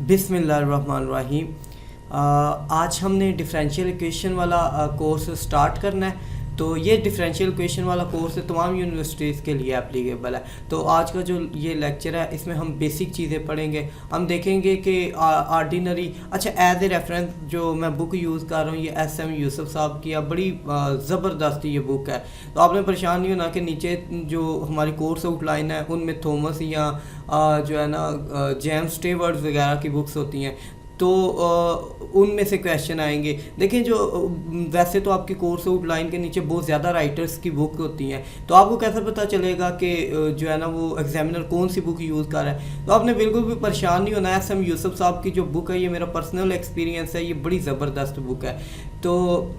बिस्मिल्लाहिर्रहमानिर्रहीम। आज हमने डिफरेंशियल इक्वेशन वाला कोर्स स्टार्ट करना है। तो ये डिफरेंशियल इक्वेशन वाला कोर्स तमाम यूनिवर्सिटीज़ के लिए एप्लीकेबल है। तो आज का जो ये लेक्चर है इसमें हम बेसिक चीज़ें पढ़ेंगे। हम देखेंगे कि आर्डिनरी एज ए रेफरेंस जो मैं बुक यूज़ कर रहा हूँ ये SM यूसुफ साहब की बड़ी ज़बरदस्त ये बुक है। तो आपने परेशान नहीं होना कि नीचे जो हमारी कोर्स आउटलाइन है उनमें थॉमस या जो है ना जेम्स स्टेवर्ट वगैरह की बुक्स होती हैं, तो उनमें से क्वेश्चन आएंगे। देखिए जो वैसे तो आपकी कोर्स आउटलाइन के नीचे बहुत ज़्यादा राइटर्स की बुक होती हैं, तो आपको कैसे पता चलेगा कि जो है ना वो एग्जामिनर कौन सी बुक यूज़ कर रहा है। तो आपने बिल्कुल भी परेशान नहीं होना है। SM यूसुफ साहब की जो बुक है ये मेरा पर्सनल एक्सपीरियंस है, ये बड़ी ज़बरदस्त बुक है। तो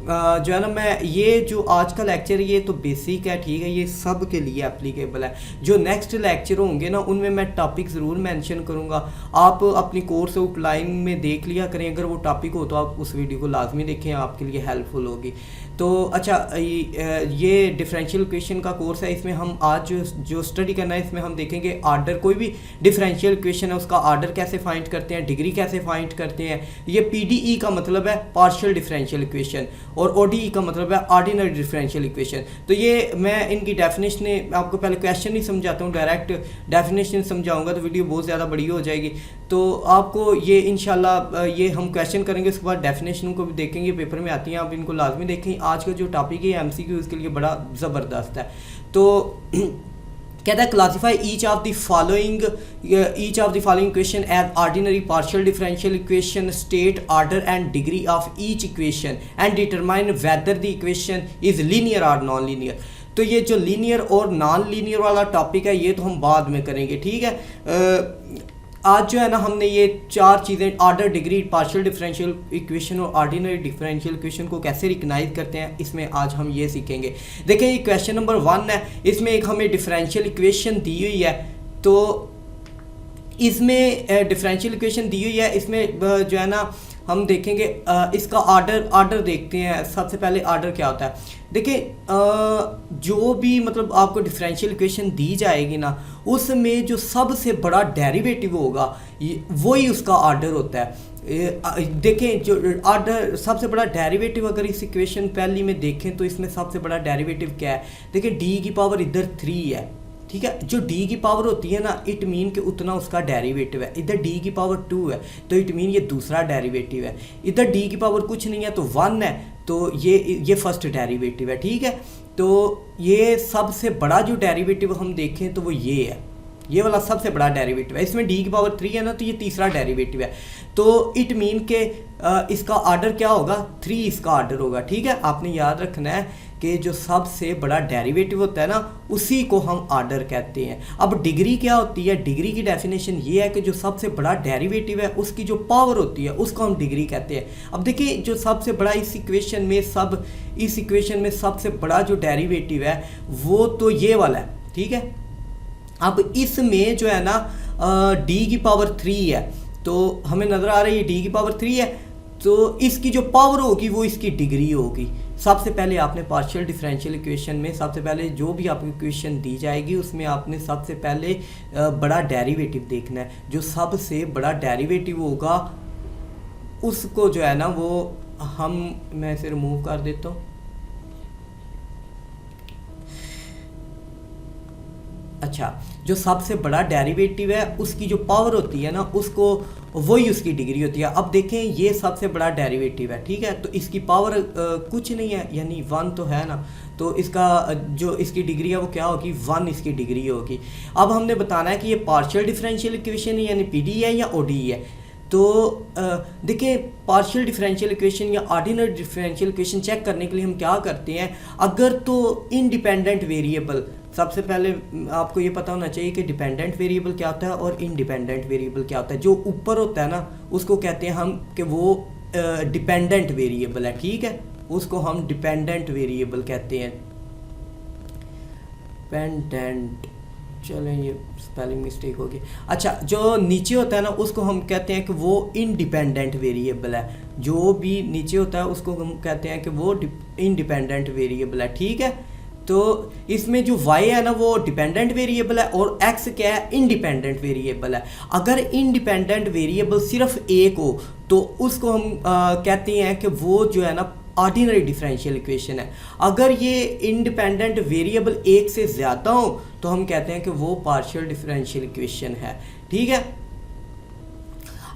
जो है ना मैं ये जो आज का लेक्चर है ये तो बेसिक है, ठीक है, ये सब के लिए एप्लीकेबल है। जो नेक्स्ट लेक्चर होंगे ना उनमें मैं टॉपिक ज़रूर मेंशन करूँगा। आप अपनी कोर्स आउटलाइन में देख लिया करें, अगर वो टॉपिक हो तो आप उस वीडियो को लाजमी देखें, आपके लिए हेल्पफुल होगी। तो ये डिफरेंशियल इक्वेशन का कोर्स है। इसमें हम आज जो स्टडी करना है इसमें हम देखेंगे आर्डर, कोई भी डिफरेंशियल इक्वेशन है उसका आर्डर कैसे फाइंड करते हैं, डिग्री कैसे फाइंड करते हैं। ये PDE का मतलब है पार्शियल डिफरेंशियल इक्वेशन और ODE का मतलब है ऑर्डिनरी डिफरेंशियल इक्वेशन। तो ये मैं इनकी डेफिनेशन आपको पहले क्वेश्चन ही समझाता हूँ, डायरेक्ट डेफिनेशन समझाऊंगा तो वीडियो बहुत ज़्यादा बड़ी हो जाएगी। तो आपको ये इंशाल्लाह ये हम क्वेश्चन करेंगे, उसके बाद डेफिनेशन को भी देखेंगे, पेपर में आती हैं, आप इनको लाजमी देखें। आज का जो टॉपिक है MCQ इसके लिए बड़ा ज़बरदस्त है। तो कहता है classify each of the following equation as ordinary partial differential equation, state order and degree of each equation and determine whether the equation is linear और नॉन लीनियर। तो ये जो लीनियर और नॉन लीनियर वाला टॉपिक है ये तो हम बाद में करेंगे, ठीक है। आज जो है ना हमने ये चार चीज़ें order, degree, partial differential equation और ऑर्डिनरी डिफरेंशियल इक्वेशन को कैसे रिकग्नाइज करते हैं इसमें आज हम ये सीखेंगे। देखें ये क्वेश्चन नंबर 1 है, इसमें एक हमें डिफरेंशियल इक्वेशन दी हुई है। तो इसमें डिफरेंशियल इक्वेशन दी हुई है, इसमें जो है ना हम देखेंगे इसका ऑर्डर देखते हैं। सबसे पहले ऑर्डर क्या होता है, देखिए जो भी मतलब आपको डिफरेंशियल इक्वेशन दी जाएगी ना उसमें जो सबसे बड़ा डेरिवेटिव होगा वही उसका ऑर्डर होता है। देखें जो ऑर्डर सबसे बड़ा डेरिवेटिव अगर इस इक्वेशन पहली में देखें तो इसमें सबसे बड़ा डेरिवेटिव क्या है, देखिए D की पावर इधर 3 है, ठीक है। जो D की पावर होती है ना इट मीन कि उतना उसका डेरिवेटिव है। इधर D की पावर 2 है तो इट मीन ये दूसरा डेरिवेटिव है। इधर D की पावर कुछ नहीं है तो 1 है तो ये फर्स्ट डेरिवेटिव है, ठीक है। तो ये सबसे बड़ा जो डेरिवेटिव हम देखें तो वो ये है, ये वाला सबसे बड़ा डेरिवेटिव है। इसमें D की पावर 3 है ना तो ये तीसरा डेरिवेटिव है। तो इट मीन के इसका ऑर्डर क्या होगा, 3 इसका ऑर्डर होगा, ठीक है। आपने याद रखना है कि जो सबसे बड़ा डेरिवेटिव होता है ना उसी को हम ऑर्डर कहते हैं। अब डिग्री क्या होती है, डिग्री की डेफिनेशन ये है कि जो सबसे बड़ा डेरिवेटिव है उसकी जो पावर होती है उसको हम डिग्री कहते हैं। अब देखिए जो सबसे बड़ा इस इक्वेशन में सबसे बड़ा जो डेरिवेटिव है वो तो ये वाला है, ठीक है। अब इसमें जो है ना D की पावर 3 है तो हमें नज़र आ रही है D की पावर 3 है तो इसकी जो पावर होगी वो इसकी डिग्री होगी। सबसे पहले आपने पार्शियल डिफरेंशियल इक्वेशन में सबसे पहले जो भी आपको इक्वेशन दी जाएगी उसमें आपने सबसे पहले बड़ा डेरिवेटिव देखना है। जो सबसे बड़ा डेरिवेटिव होगा उसको जो है ना वो मैं इसे रिमूव कर देता हूँ। अच्छा, जो सबसे बड़ा डेरिवेटिव है उसकी जो पावर होती है ना उसको वही उसकी डिग्री होती है। अब देखें ये सबसे बड़ा डेरिवेटिव है, ठीक है, तो इसकी पावर कुछ नहीं है यानी 1 तो है ना, तो इसका जो इसकी डिग्री है वो क्या होगी, 1 इसकी डिग्री होगी। अब हमने बताना है कि ये पार्शियल डिफरेंशियल इक्वेशन है यानी PDE है या ODE है। तो देखिए पार्शियल डिफरेंशियल इक्वेशन या ऑर्डिनरी डिफरेंशियल इक्वेशन चेक करने के लिए हम क्या करते हैं, अगर तो इंडिपेंडेंट वेरिएबल, सबसे पहले आपको ये पता होना चाहिए कि डिपेंडेंट वेरिएबल क्या होता है और इंडिपेंडेंट वेरिएबल क्या होता है। जो ऊपर होता है ना उसको कहते हैं हम कि वो डिपेंडेंट वेरिएबल है, ठीक है, उसको हम डिपेंडेंट वेरिएबल कहते हैं। डिपेंडेंट, चलें ये स्पेलिंग मिस्टेक होगी। अच्छा, जो नीचे होता है ना उसको हम कहते हैं कि वो इंडिपेंडेंट वेरिएबल है। जो भी नीचे होता है उसको हम कहते हैं कि वो इंडिपेंडेंट वेरिएबल है, ठीक है। तो इसमें जो y है ना वो डिपेंडेंट वेरिएबल है और x क्या है, इंडिपेंडेंट वेरिएबल है। अगर इंडिपेंडेंट वेरिएबल सिर्फ एक हो तो उसको हम कहते हैं कि वो जो है ना ऑर्डिनरी डिफरेंशियल इक्वेशन है। अगर ये इंडिपेंडेंट वेरिएबल एक से ज़्यादा हो तो हम कहते हैं कि वो पार्शियल डिफरेंशियल इक्वेशन है। ठीक है,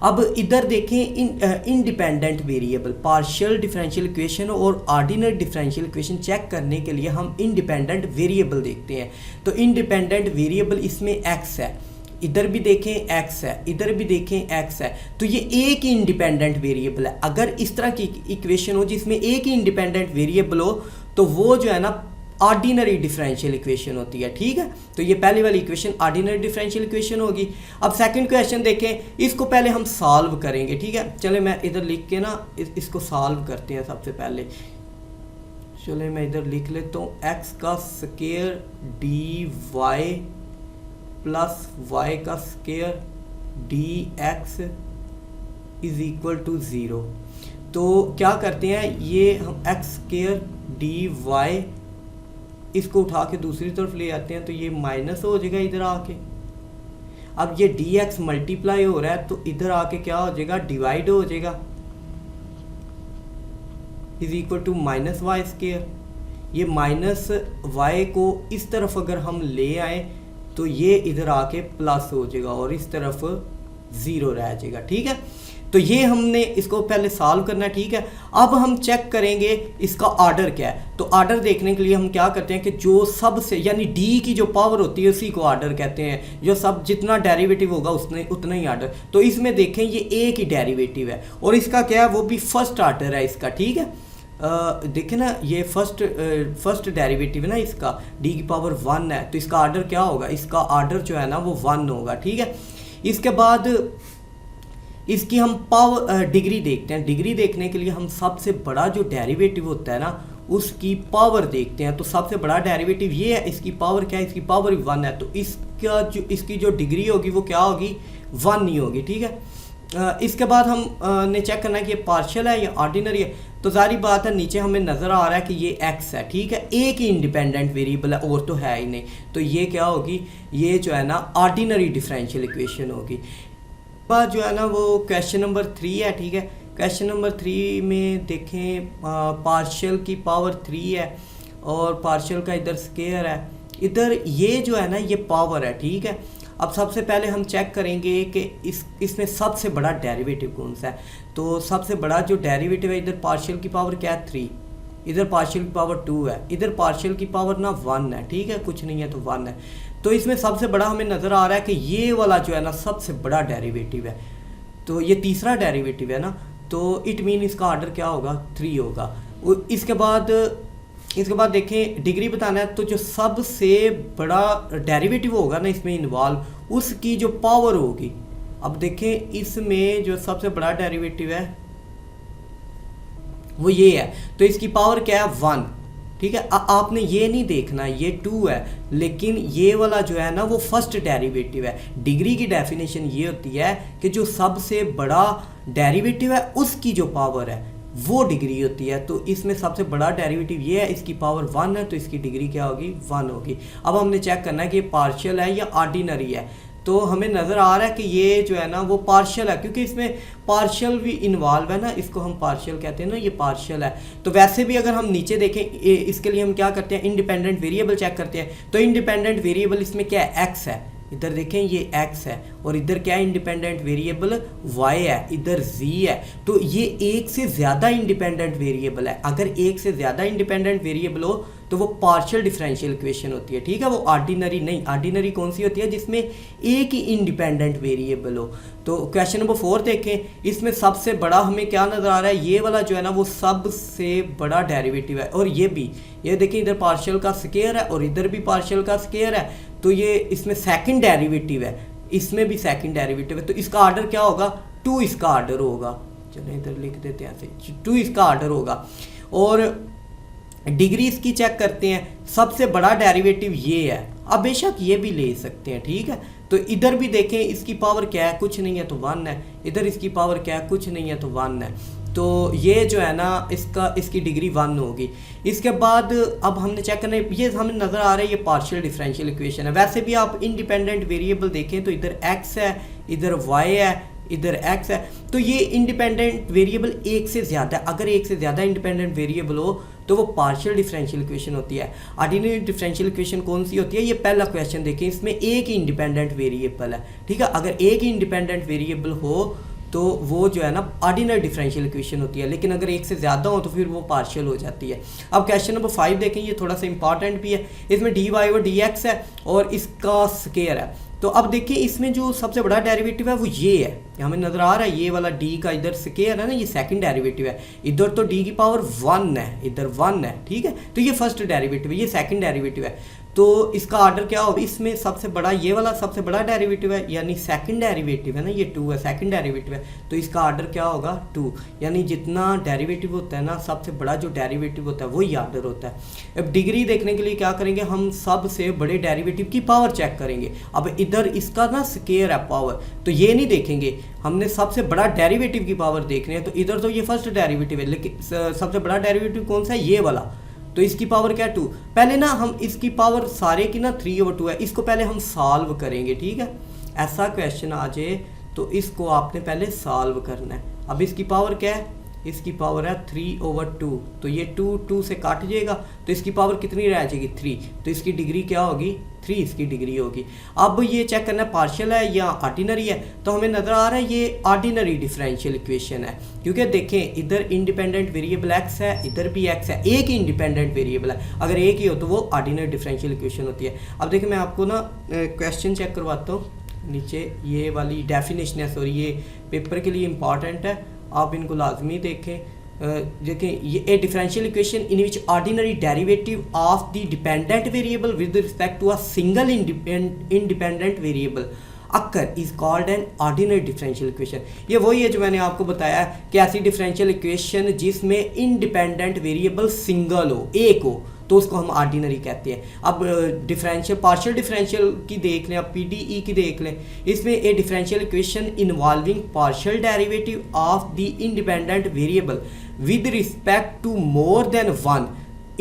अब इधर देखें independent variable, partial differential equation और ऑर्डिनरी डिफरेंशियल इक्वेशन चेक करने के लिए हम इंडिपेंडेंट वेरिएबल देखते हैं। तो इंडिपेंडेंट वेरिएबल इसमें x है, इधर भी देखें x है, इधर भी देखें x है, तो ये एक ही इंडिपेंडेंट वेरिएबल है। अगर इस तरह की इक्वेशन हो जिसमें एक ही इंडिपेंडेंट वेरिएबल हो तो वो जो है ना ऑर्डिनरी डिफरेंशियल इक्वेशन होती है। ठीक है, तो ये पहली वाली इक्वेशन ऑर्डिनरी डिफरेंशियल इक्वेशन होगी। अब सेकंड क्वेश्चन देखें, इसको पहले हम सॉल्व करेंगे। ठीक है, चले मैं इधर लिख के ना इसको सॉल्व करते हैं सबसे पहले। चले मैं इधर लिख लेता हूँ, x का स्क्वायर dy प्लस y का square dx is equal to 0। तो क्या करते हैं, ये हम x स्क्वायर dy इसको उठा के दूसरी तरफ ले आते हैं तो ये माइनस हो जाएगा इधर आके। अब ये dx मल्टीप्लाई हो रहा है तो इधर आके क्या हो जाएगा, डिवाइड हो जाएगा, is equal to minus Y square. ये माइनस y को इस तरफ अगर हम ले आए तो ये इधर आके प्लस हो जाएगा और इस तरफ 0 रह जाएगा। ठीक है, तो ये हमने इसको पहले सॉल्व करना है। ठीक है, अब हम चेक करेंगे इसका ऑर्डर क्या है। तो ऑर्डर देखने के लिए हम क्या करते हैं कि जो सबसे यानी d की जो पावर होती है उसी को ऑर्डर कहते हैं। जो सब जितना डेरिवेटिव होगा उतना ही ऑर्डर। तो इसमें देखें ये एक ही डेरिवेटिव है और इसका क्या है, वो भी फर्स्ट ऑर्डर है इसका। ठीक है, देखें ना, ये फर्स्ट डेरिवेटिव है ना इसका, d की पावर 1 है, तो इसका ऑर्डर क्या होगा, इसका ऑर्डर जो है ना वो 1 होगा। ठीक है, इसके बाद इसकी हम पावर डिग्री देखते हैं। डिग्री देखने के लिए हम सबसे बड़ा जो डेरिवेटिव होता है ना उसकी पावर देखते हैं। तो सबसे बड़ा डेरिवेटिव ये है, इसकी पावर क्या है, इसकी पावर 1 है, तो इसकी जो डिग्री होगी वो क्या होगी, 1 ही होगी। ठीक है, इसके बाद हम ने चेक करना है कि ये पार्शियल है या ऑर्डिनरी है। तो सारी बात है, नीचे हमें नज़र आ रहा है कि ये x है। ठीक है, एक ही इंडिपेंडेंट वेरिएबल है और तो है ही नहीं, तो ये क्या होगी, ये जो है ना ऑर्डिनरी डिफरेंशियल इक्वेशन होगी। बाद जो है ना वो क्वेश्चन नंबर 3 है। ठीक है, क्वेश्चन नंबर 3 में देखें पार्शियल की पावर 3 है और पार्शियल का इधर स्क्वायर है, इधर ये जो है ना ये पावर है। ठीक है, अब सबसे पहले हम चेक करेंगे कि इसमें सबसे बड़ा डेरिवेटिव कौन सा है। तो सबसे बड़ा जो डेरिवेटिव है, इधर पार्शियल की पावर क्या है, 3, इधर पार्शियल की पावर 2 है, इधर पार्शियल की पावर ना 1 है। ठीक है, कुछ नहीं है तो 1 है। तो इसमें सबसे बड़ा हमें नज़र आ रहा है कि ये वाला जो है ना सबसे बड़ा डेरिवेटिव है। तो ये तीसरा डेरिवेटिव है ना, तो इट मीन इसका ऑर्डर क्या होगा, 3 होगा। इसके बाद देखें डिग्री बताना है, तो जो सबसे बड़ा डेरिवेटिव होगा ना इसमें इन्वॉल्व, उसकी जो पावर होगी, अब देखें इसमें जो सबसे बड़ा डेरिवेटिव है वो ये है, तो इसकी पावर क्या है, 1। ठीक है, आपने ये नहीं देखना ये 2 है, लेकिन ये वाला जो है ना वो फर्स्ट डेरिवेटिव है। डिग्री की डेफिनेशन ये होती है कि जो सबसे बड़ा डेरिवेटिव है उसकी जो पावर है वो डिग्री होती है। तो इसमें सबसे बड़ा डेरिवेटिव ये है, इसकी पावर 1 है, तो इसकी डिग्री क्या होगी, 1 होगी। अब हमने चेक करना है कि ये पार्शियल है या ऑर्डिनरी है। तो हमें नज़र आ रहा है कि ये जो है ना वो पार्शियल है, क्योंकि इसमें पार्शियल भी इन्वॉल्व है ना, इसको हम पार्शियल कहते हैं ना, ये पार्शियल है। तो वैसे भी अगर हम नीचे देखें, इसके लिए हम क्या करते हैं, इंडिपेंडेंट वेरिएबल चेक करते हैं। तो इंडिपेंडेंट वेरिएबल इसमें क्या है, x है, इधर देखें ये x है, और इधर क्या है इंडिपेंडेंट वेरिएबल, y है, इधर z है। तो ये एक से ज़्यादा इंडिपेंडेंट वेरिएबल है। अगर एक से ज़्यादा इंडिपेंडेंट वेरिएबल हो तो वो पार्शियल डिफरेंशियल इक्वेशन होती है। ठीक है, वो ऑर्डिनरी नहीं। ऑर्डिनरी कौन सी होती है, जिसमें एक ही इंडिपेंडेंट वेरिएबल हो। तो क्वेश्चन नंबर 4 देखें, इसमें सबसे बड़ा हमें क्या नज़र आ रहा है, ये वाला जो है ना वो सबसे बड़ा डेरिवेटिव है। और ये भी, ये देखें इधर पार्शियल का स्क्वायर है और इधर भी पार्शियल का स्क्वायर है, तो ये इसमें सेकंड डेरिवेटिव है, इसमें भी सेकंड डेरिवेटिव है। तो इसका ऑर्डर क्या होगा, 2 इसका ऑर्डर होगा। चलिए इधर लिख देते हैं ऐसे, 2 इसका ऑर्डर होगा। और डिग्री इसकी चेक करते हैं, सबसे बड़ा डेरिवेटिव ये है, अब बेशक ये भी ले सकते हैं। ठीक है, तो इधर भी देखें इसकी पावर क्या है, कुछ नहीं है तो 1 है, इधर इसकी पावर क्या है, कुछ नहीं है तो 1 है। तो ये जो है ना इसकी डिग्री 1 होगी। इसके बाद अब हमने चेक करना है, ये हमें नज़र आ रहा है ये पार्शियल डिफरेंशियल इक्वेशन है। वैसे भी आप इंडिपेंडेंट वेरिएबल देखें तो इधर x है, इधर y है, इधर x है, तो ये इंडिपेंडेंट वेरिएबल एक से ज़्यादा, अगर एक से ज़्यादा इंडिपेंडेंट वेरिएबल हो तो वो पार्शियल डिफरेंशियल इक्वेशन होती है। ऑर्डिनरी डिफरेंशियल इक्वेशन कौन सी होती है, ये पहला क्वेश्चन देखें, इसमें एक ही इंडिपेंडेंट वेरिएबल है, ठीक है। अगर एक ही इंडिपेंडेंट वेरिएबल हो तो वो जो है ना ऑर्डिनरी डिफरेंशियल इक्वेशन होती है, लेकिन अगर एक से ज़्यादा हो तो फिर वो पार्शियल हो जाती है। अब क्वेश्चन नंबर 5 देखें, ये थोड़ा सा इंपॉर्टेंट भी है। इसमें dy और dx है और इसका स्केयर है। तो अब देखिए इसमें जो सबसे बड़ा डेरिवेटिव है वो ये है, हमें नज़र आ रहा है ये वाला d का इधर स्केयर है ना, ये सेकंड डेरिवेटिव है। इधर तो d की पावर 1 है, इधर 1 है, ठीक है। तो ये फर्स्ट डेरिवेटिव है, ये सेकंड डेरिवेटिव है। तो इसका ऑर्डर क्या होगा, इसमें सबसे बड़ा ये वाला सबसे बड़ा डेरिवेटिव है, यानी सेकंड डेरिवेटिव है ना, ये 2 है, सेकंड डेरिवेटिव है, तो इसका ऑर्डर क्या होगा 2। यानी जितना डेरिवेटिव होता है ना, सबसे बड़ा जो डेरिवेटिव होता है वही ऑर्डर होता है। अब डिग्री देखने के लिए क्या करेंगे, हम सबसे बड़े डेरिवेटिव की पावर चेक करेंगे। अब इधर इसका ना स्केयर है पावर, तो ये नहीं देखेंगे, हमने सबसे बड़ा डेरिवेटिव की पावर देखनी है। तो इधर तो ये फर्स्ट डेरिवेटिव है, लेकिन सबसे बड़ा डेरिवेटिव कौन सा है, ये वाला, तो इसकी पावर क्या 2। पहले ना हम इसकी पावर सारे की ना 3/2 है, इसको पहले हम सॉल्व करेंगे, ठीक है। ऐसा क्वेश्चन आ जाए तो इसको आपने पहले सॉल्व करना है। अब इसकी पावर क्या है, इसकी पावर है 3/2, तो ये 2 से काट जाएगा, तो इसकी पावर कितनी रह जाएगी 3, तो इसकी डिग्री क्या होगी 3 इसकी डिग्री होगी। अब ये चेक करना है पार्शियल है या ऑर्डिनरी है, तो हमें नज़र आ रहा है ये ऑर्डिनरी डिफरेंशियल इक्वेशन है, क्योंकि देखें इधर इंडिपेंडेंट वेरिएबल x है, इधर भी x है, एक ही इंडिपेंडेंट वेरिएबल है, अगर एक ही हो तो वो ऑर्डिनरी डिफरेंशियल इक्वेशन होती है। अब देखिए मैं आपको ना क्वेश्चन चेक करवाता हूँ, नीचे ये वाली डेफिनेशन है, सॉरी ये पेपर के लिए इंपॉर्टेंट है, आप इनको लाजमी देखें। देखें ये a differential equation in which ordinary derivative of the dependent variable with respect to a single independent variable occur is called an ordinary differential equation. ये वही है जो मैंने आपको बताया कि ऐसी डिफरेंशियल इक्वेशन जिसमें इंडिपेंडेंट वेरिएबल सिंगल हो, एक हो, तो उसको हम ऑर्डिनरी कहते हैं। अब डिफरेंशियल पार्शियल डिफरेंशियल की देख लें, अब पीडीई की देख लें, इसमें a differential equation involving partial derivative of the independent variable with respect to more than one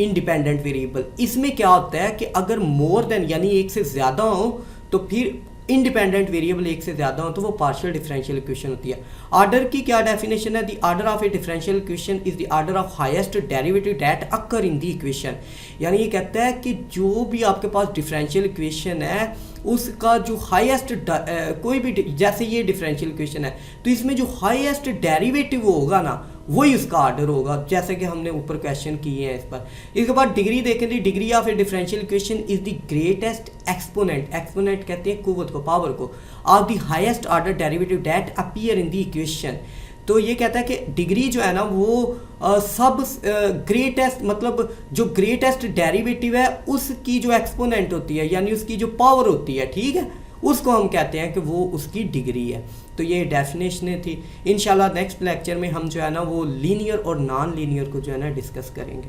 independent variable. इसमें क्या होता है कि अगर मोर देन यानी एक से ज़्यादा हो तो फिर इंडिपेंडेंट वेरिएबल एक से ज़्यादा हो तो वो पार्शियल डिफरेंशियल इक्वेशन होती है। ऑर्डर की क्या डेफिनेशन है, the order of a differential equation is the order of highest derivative that occur in the equation. यानी ये कहता है कि जो भी आपके पास डिफरेंशियल इक्वेशन है उसका जो हाईएस्ट कोई भी, जैसे ये डिफरेंशियल इक्वेशन है तो इसमें जो हाईएस्ट डेरिवेटिव होगा ना वही उसका ऑर्डर होगा, जैसे कि हमने ऊपर क्वेश्चन किए हैं इस पर। इसके बाद डिग्री देखें, the degree of a differential equation is the greatest exponent, exponent कहते हैं कुव्वत को, पावर को, of the highest order derivative that appear in the equation. तो ये कहता है कि डिग्री जो है ना वो सब ग्रेटेस्ट मतलब जो ग्रेटेस्ट डेरिवेटिव है उसकी जो एक्सपोनेंट होती है यानी उसकी जो पावर होती है, ठीक है, उसको हम कहते हैं कि वो उसकी डिग्री है। तो ये डेफिनेशनें थी। इंशाल्लाह नेक्स्ट लेक्चर में हम जो है ना वो लीनियर और नॉन लीनियर को जो है ना डिस्कस करेंगे।